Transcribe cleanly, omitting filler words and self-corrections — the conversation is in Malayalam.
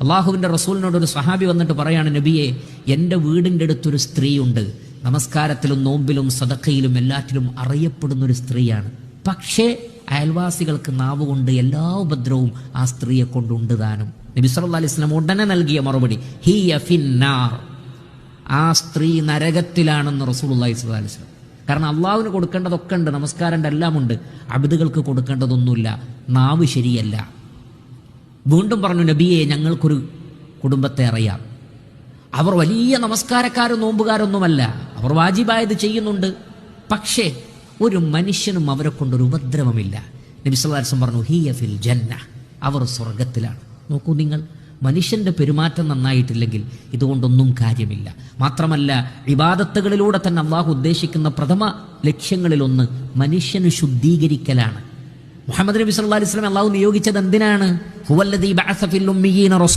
അള്ളാഹുവിൻ്റെ റസൂലിനോട് ഒരു സഹാബി വന്നിട്ട് പറയാണ്, നബിയെ, എൻ്റെ വീടിൻ്റെ അടുത്തൊരു സ്ത്രീയുണ്ട്, നമസ്കാരത്തിലും നോമ്പിലും സദഖയിലും എല്ലാറ്റിലും അറിയപ്പെടുന്നൊരു സ്ത്രീയാണ്. പക്ഷേ അയൽവാസികൾക്ക് നാവ് കൊണ്ട് എല്ലാ ഉപദ്രവവും ആ സ്ത്രീയെ കൊണ്ടുണ്ട് താനും. നബി സല്ലല്ലാഹു അലൈഹി വസല്ലം ഉടനെ നൽകിയ മറുപടി, ഹിയ ഫിന്നാർ, ആ സ്ത്രീ നരകത്തിലാണെന്ന് റസൂലുള്ളാഹി സ്വല്ലല്ലാഹു അലൈഹി വസല്ലം. കാരണം അള്ളാഹുവിന് കൊടുക്കേണ്ടതൊക്കെ ഉണ്ട്, നമസ്കാരൻ്റെ എല്ലാം ഉണ്ട്, അബ്ദുകൾക്ക് കൊടുക്കേണ്ടതൊന്നുമില്ല, നാവ് ശരിയല്ല. വീണ്ടും പറഞ്ഞു, നബിയെ, ഞങ്ങൾക്കൊരു കുടുംബത്തെ അറിയാം, അവർ വലിയ നമസ്കാരക്കാരും നോമ്പുകാരൊന്നുമല്ല, അവർ വാജിബായത് ചെയ്യുന്നുണ്ട്, പക്ഷേ ഒരു മനുഷ്യനും അവരെ കൊണ്ടൊരു ഉപദ്രവമില്ല. നബി സല്ലല്ലാഹു അലൈഹി വസല്ലം പറഞ്ഞു, ഹിയ ഫിൽ ജന്ന, അവർ സ്വർഗത്തിലാണ്. നോക്കൂ നിങ്ങൾ, മനുഷ്യൻ്റെ പെരുമാറ്റം നന്നായിട്ടില്ലെങ്കിൽ ഇതുകൊണ്ടൊന്നും കാര്യമില്ല. മാത്രമല്ല, ഇബാദത്തുകളിലൂടെ തന്നെ അള്ളാഹു ഉദ്ദേശിക്കുന്ന പ്രഥമ ലക്ഷ്യങ്ങളിലൊന്ന് മനുഷ്യന് ശുദ്ധീകരിക്കലാണ്. മുഹമ്മദ് നബി സല്ലല്ലാഹു അലൈഹി വസല്ലം അള്ളാഹു നിയോഗിച്ചത് എന്തിനാണ്? ഹുവല്ലദീ ബഅസ ഫിൽ ഉമ്മiyീന